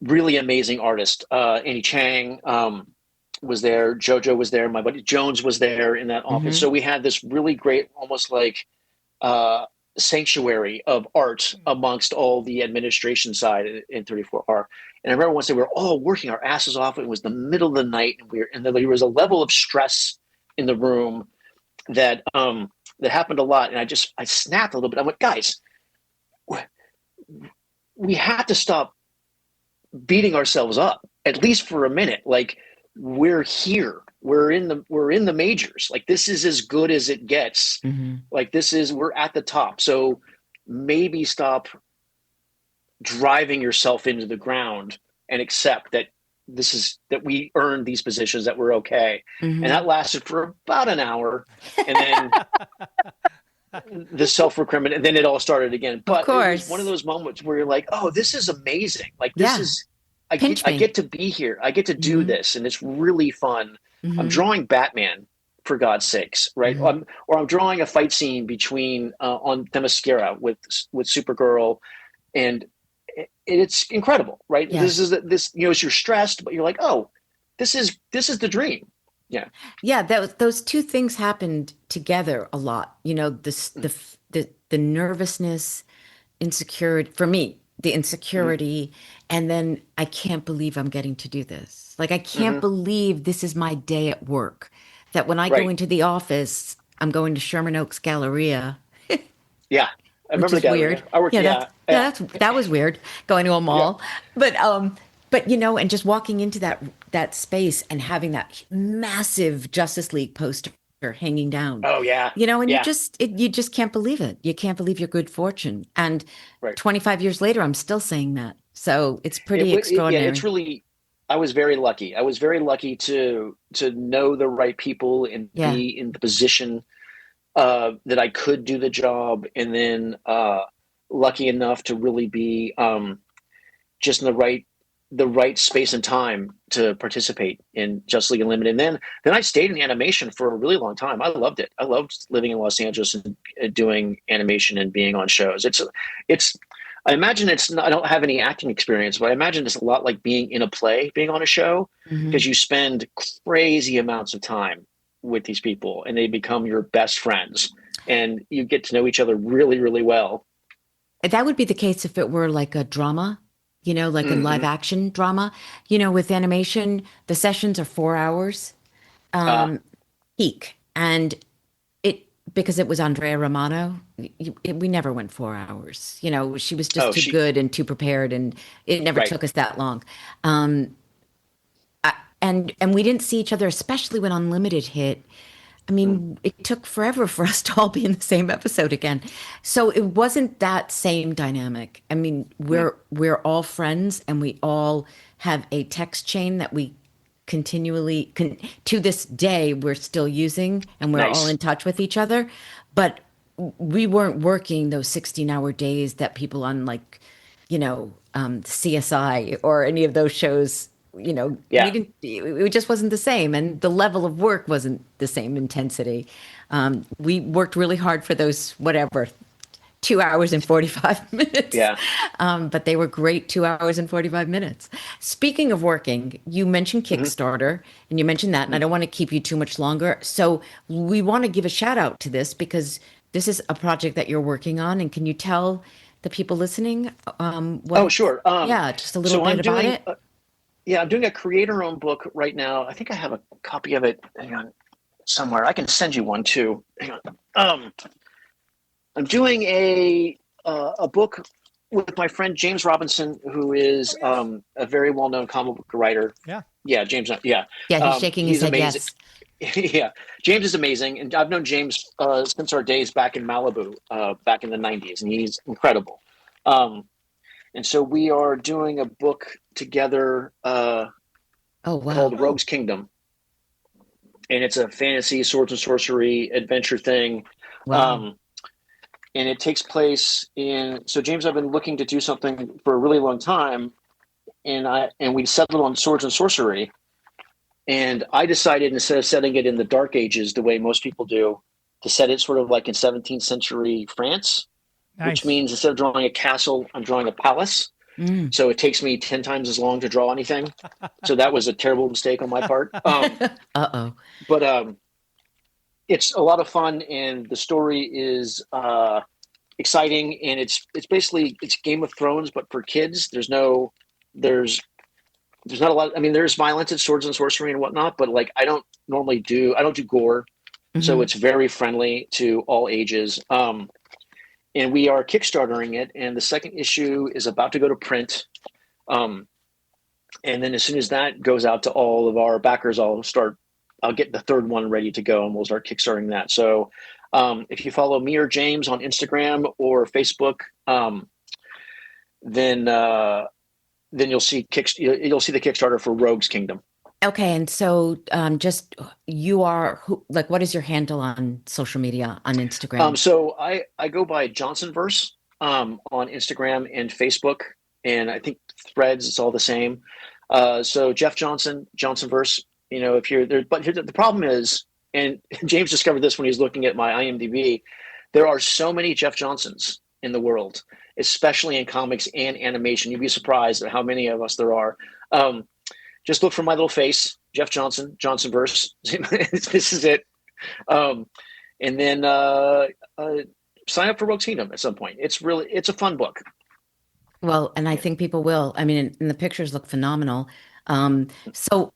really amazing artists. Annie Chang was there. JoJo was there. My buddy Jones was there in that office. So we had this really great, almost like sanctuary of art amongst all the administration side in 34R. And I remember once they were all working our asses off. It was the middle of the night, and there was a level of stress in the room that happened a lot. And I snapped a little bit. I went, guys, we have to stop beating ourselves up, at least for a minute. Like, we're here. We're in the majors. Like, this is as good as it gets. Mm-hmm. Like, we're at the top. So maybe stop driving yourself into the ground and accept that that we earned these positions, that we're okay. Mm-hmm. And that lasted for about an hour. And then the self-recrimination, and then it all started again. But it was one of those moments where you're like, oh, this is amazing. Like, this is, I get to be here. I get to do this. And it's really fun. Mm-hmm. I'm drawing Batman, for God's sakes, right? Mm-hmm. I'm drawing a fight scene between on Themyscira with Supergirl, and it's incredible, right? Yeah. This you're stressed, but you're like, oh, this is the dream. Yeah. Yeah. Those two things happened together a lot. The nervousness, insecurity for me, the insecurity, and then I can't believe I'm getting to do this. Like, I can't believe this is my day at work. That when I go into the office, I'm going to Sherman Oaks Galleria. Yeah. I remember the Galleria. Weird. I worked, that was weird, going to a mall. Yeah. But and just walking into that space and having that massive Justice League poster hanging down. Oh yeah. And you just can't believe it. You can't believe your good fortune. And 25 years later, I'm still saying that. So it's pretty extraordinary. It's really. I was very lucky. I was very lucky to know the right people and be in the position that I could do the job, and then lucky enough to really be just in the right space and time to participate in Justice League Unlimited. And then I stayed in animation for a really long time. I loved it. I loved living in Los Angeles and doing animation and being on shows. It's I imagine I don't have any acting experience, but I imagine it's a lot like being in a play, being on a show, because you spend crazy amounts of time with these people and they become your best friends and you get to know each other really, really well. That would be the case if it were like a drama, like a live action drama. With animation, the sessions are 4 hours peak. And because it was Andrea Romano, we never went 4 hours. She was just too good and too prepared, and it never took us that long. And we didn't see each other, especially when Unlimited hit. I mean, it took forever for us to all be in the same episode again. So it wasn't that same dynamic. I mean, we're all friends, and we all have a text chain that we continually to this day we're still using, and we're all in touch with each other. But we weren't working those 16-hour days that people on CSI or any of those shows, it just wasn't the same, and the level of work wasn't the same intensity. We worked really hard for those 10 2 hours and 45 minutes. Yeah. But they were great 2 hours and 45 minutes. Speaking of working, you mentioned Kickstarter and you mentioned that, and I don't want to keep you too much longer. So we want to give a shout out to this because this is a project that you're working on. And can you tell the people listening what? Oh, sure. Yeah, just a little bit about it. Yeah, I'm doing a creator-owned book right now. I think I have a copy of it. Hang on, somewhere. I can send you one too. Hang on. I'm doing a book with my friend James Robinson, who is a very well-known comic book writer. Yeah, James. Yeah, he's shaking his head. Amazing. Yes. Yeah, James is amazing, and I've known James since our days back in Malibu, back in the '90s, and he's incredible. And so we are doing a book together called Rogue's Kingdom. And it's a fantasy, swords and sorcery, adventure thing. Wow. And it takes place so James, I've been looking to do something for a really long time. And we settled on swords and sorcery. And I decided, instead of setting it in the Dark Ages, the way most people do, to set it sort of like in 17th century France. Nice. Which means instead of drawing a castle, I'm drawing a palace. So it takes me 10 times as long to draw anything. So that was a terrible mistake on my part. But it's a lot of fun, and the story is exciting, and it's basically Game of Thrones, but for kids. There's not a lot. I mean, there's violence and swords and sorcery and whatnot, but like I don't do gore, so it's very friendly to all ages. And we are Kickstartering it, and the second issue is about to go to print. And then as soon as that goes out to all of our backers, I'll get the third one ready to go, and we'll start Kickstarting that. So if you follow me or James on Instagram or Facebook, then you'll see the Kickstarter for Rogue's Kingdom. Okay, and so what is your handle on social media on Instagram? So I go by Johnsonverse on Instagram and Facebook, and I think Threads, it's all the same. So Jeff Johnson, Johnsonverse, if you're there, but the problem is, and James discovered this when he was looking at my IMDb, there are so many Jeff Johnsons in the world, especially in comics and animation. You'd be surprised at how many of us there are. Just look for my little face, Jeff Johnson, Johnsonverse. This is it. And then sign up for Rogue's Kingdom at some point. It's a fun book. Well, and I think people will. I mean, and the pictures look phenomenal. So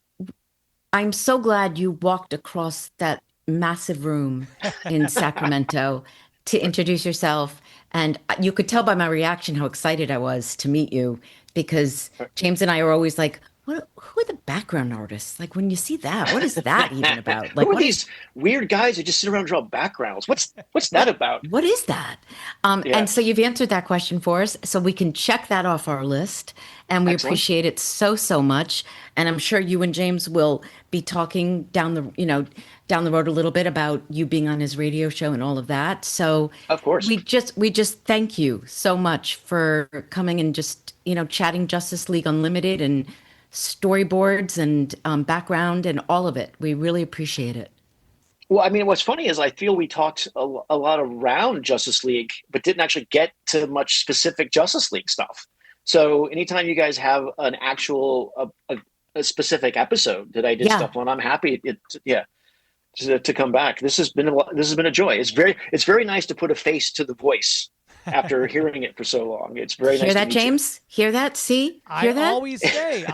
I'm so glad you walked across that massive room in Sacramento to introduce yourself. And you could tell by my reaction how excited I was to meet you, because James and I are always like, who are the background artists? Like, when you see that, what is that even about? Like, who are these weird guys who just sit around and draw backgrounds? What's that about? What is that? And so you've answered that question for us, so we can check that off our list. And we appreciate it so, so much. And I'm sure you and James will be talking down the road a little bit about you being on his radio show and all of that. So of course, we just thank you so much for coming and just, chatting Justice League Unlimited and storyboards and background and all of it. We really appreciate it. Well, I mean, what's funny is I feel we talked a lot around Justice League, but didn't actually get to much specific Justice League stuff. So anytime you guys have an actual a specific episode that I did stuff on, I'm happy to come back. This has been a joy. It's very nice to put a face to the voice after hearing it for so long. It's very nice. Hear that, James? Hear that? See? Hear that? I always say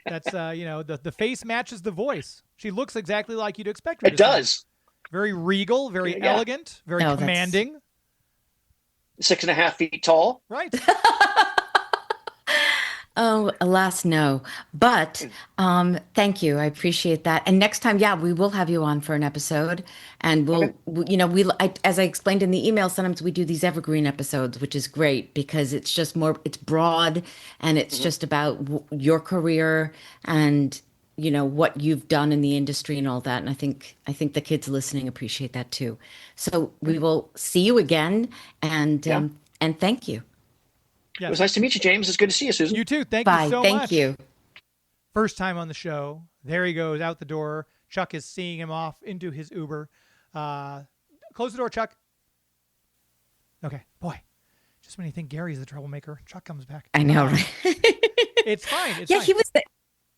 that's the face matches the voice. She looks exactly like you'd expect her to. It does. Very regal, very elegant, very commanding. 6.5 feet tall. Right. Oh, alas, no. But thank you. I appreciate that. And next time, we will have you on for an episode. And as I explained in the email, sometimes we do these evergreen episodes, which is great because it's just it's broad, and it's just about your career and, what you've done in the industry and all that. And I think the kids listening appreciate that too. So we will see you again, and thank you. Yes. It was nice to meet you, James. It's good to see you, Susan. You too. Thank you so much. Thank you. First time on the show. There he goes out the door. Chuck is seeing him off into his Uber. Close the door, Chuck. Okay, boy. Just when you think Gary's the troublemaker, Chuck comes back. I know, right? It's fine. It's Yeah, fine.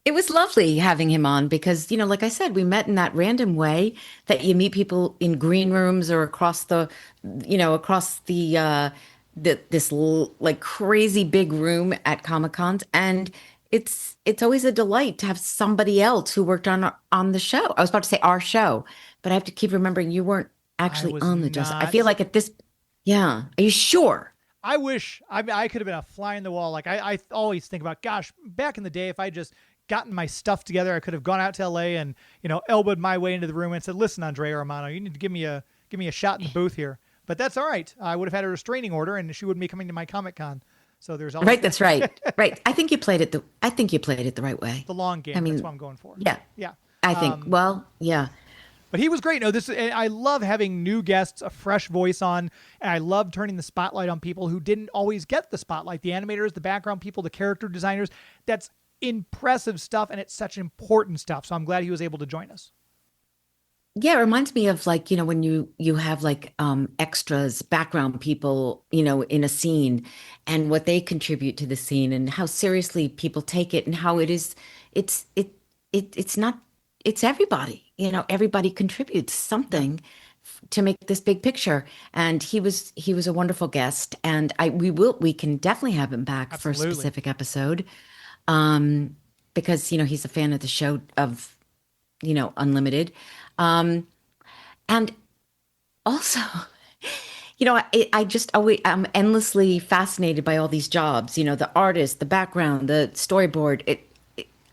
it was lovely having him on because, like I said, we met in that random way that you meet people in green rooms or across like crazy big room at Comic Cons. And it's always a delight to have somebody else who worked on the show. I was about to say our show, but I have to keep remembering you weren't actually was on the Justice. I not. feel like yeah. Are you sure? I wish I could have been a fly in the wall. Like I always think about, gosh, back in the day, if I just gotten my stuff together, I could have gone out to LA and, elbowed my way into the room and said, listen, Andrea Romano, you need to give me a shot in the booth here. But that's all right. I would have had a restraining order and she wouldn't be coming to my Comic-Con. So there's always Right, that's right. Right. I think you played it the right way. the long game. I mean, that's what I'm going for. Yeah. Yeah. I think, yeah. But he was great. No, I love having new guests, a fresh voice on, and I love turning the spotlight on people who didn't always get the spotlight. The animators, the background people, the character designers. That's impressive stuff, and it's such important stuff. So I'm glad he was able to join us. Yeah, it reminds me of like, when you have like extras, background people, in a scene and what they contribute to the scene and how seriously people take it and how it's everybody. Everybody contributes something to make this big picture. And he was a wonderful guest, and we can definitely have him back for a specific episode, because he's a fan of the show of Unlimited, and also. I'm endlessly fascinated by all these jobs, the artist, the background, the storyboard.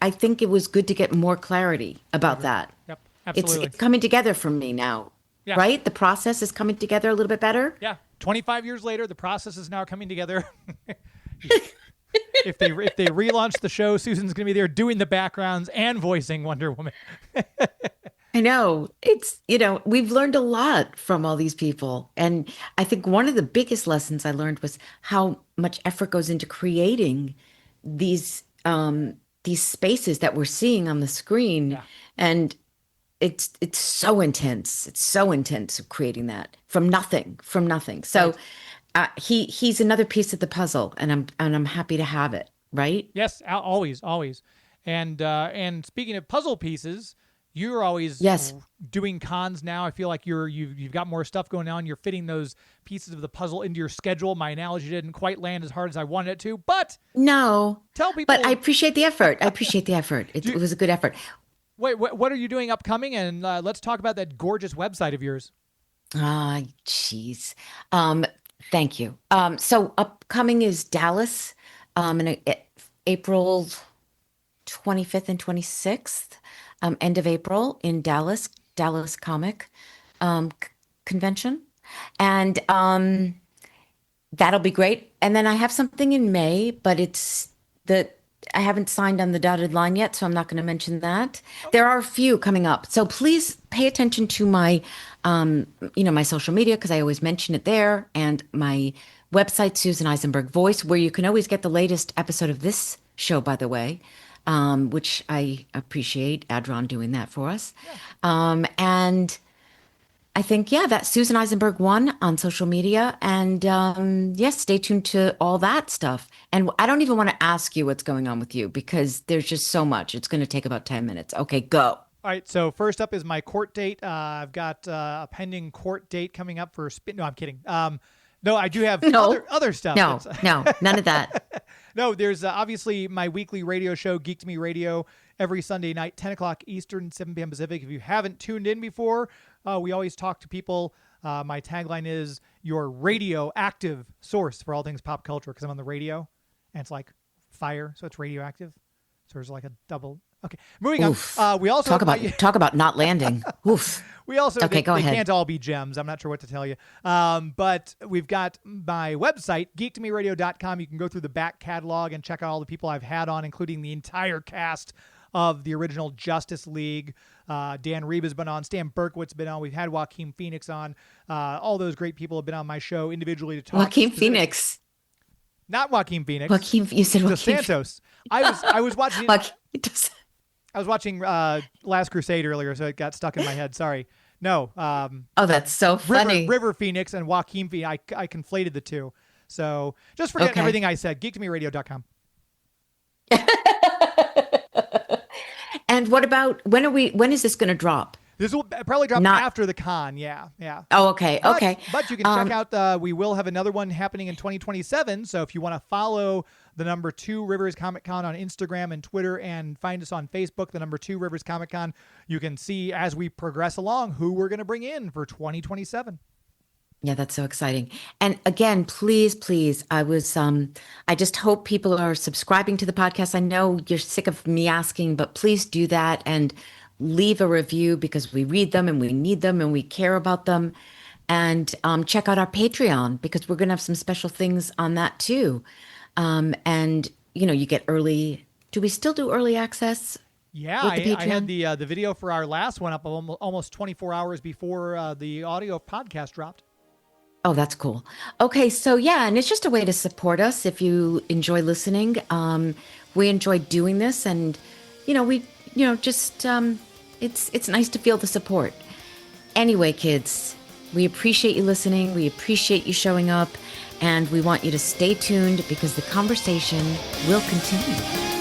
I think it was good to get more clarity about that. Yep, absolutely. It's coming together for me now, right? The process is coming together a little bit better. Yeah, 25 years later, the process is now coming together. If they relaunch the show, Susan's going to be there doing the backgrounds and voicing Wonder Woman. I know. It's, we've learned a lot from all these people. And I think one of the biggest lessons I learned was how much effort goes into creating these spaces that we're seeing on the screen. Yeah. And it's so intense. It's so intense of creating that from nothing. So he's another piece of the puzzle, and I'm happy to have it. Right? Yes, always. And speaking of puzzle pieces, you're always doing cons now. I feel like you've got more stuff going on. You're fitting those pieces of the puzzle into your schedule. My analogy didn't quite land as hard as I wanted it to, but no. Tell people. But I appreciate the effort. It was a good effort. Wait, what are you doing upcoming? And let's talk about that gorgeous website of yours. Ah, jeez. Thank you. So upcoming is Dallas, in April 25th and 26th. End of April in Dallas Comic Convention. And that'll be great. And then I have something in May, but I haven't signed on the dotted line yet, so I'm not going to mention that. There are a few coming up. So please pay attention to my, my social media, because I always mention it there, and my website, Susan Eisenberg Voice, where you can always get the latest episode of this show, by the way. Which I appreciate Adron doing that for us. Yeah. And I think, that's Susan Eisenberg 1 on social media. And stay tuned to all that stuff. And I don't even want to ask you what's going on with you, because there's just so much. It's going to take about 10 minutes. Okay, go. All right. So first up is my court date. I've got a pending court date coming up for No, I'm kidding. No, I do have other stuff. No, none of that. No, there's obviously my weekly radio show, Geek to Me Radio, every Sunday night, 10 o'clock Eastern, 7 p.m. Pacific. If you haven't tuned in before, we always talk to people. My tagline is your radioactive source for all things pop culture, because I'm on the radio, and it's like fire, so it's radioactive. So there's like a double. Okay, moving on. We also talk about not landing. Oof. We also go ahead. They can't all be gems. I'm not sure what to tell you. But we've got my website, geektomeradio.com. You can go through the back catalog and check out all the people I've had on, including the entire cast of the original Justice League. Dan Reeb has been on. Stan Berkowitz's been on. We've had Joaquin Phoenix on. All those great people have been on my show individually to talk. Joaquin Phoenix. Not Joaquin Phoenix. You said Joaquin Santos. I was watching. I was watching Last Crusade earlier, so it got stuck in my head. Sorry. No. Oh, that's so funny. River Phoenix and Joaquin Phoenix. I conflated the two. So just forget everything I said. GeekToMeRadio.com. And what about when is this going to drop? This will probably drop after the con. Yeah. Oh, okay. Okay. But you can check out, we will have another one happening in 2027. So if you want to follow the number 2 Rivers Comic Con on Instagram and Twitter and find us on Facebook, the number 2 Rivers Comic Con, you can see as we progress along who we're going to bring in for 2027. Yeah, that's so exciting. And again, please, I just hope people are subscribing to the podcast. I know you're sick of me asking, but please do that and leave a review because we read them and we need them and we care about them. And check out our Patreon because we're going to have some special things on that too. And you get early. Do we still do early access? Yeah, I had the video for our last one up almost 24 hours before the audio podcast dropped. Oh, that's cool. Okay, so yeah, and it's just a way to support us if you enjoy listening. We enjoy doing this, and it's nice to feel the support. Anyway, kids, we appreciate you listening. We appreciate you showing up, and we want you to stay tuned because the conversation will continue.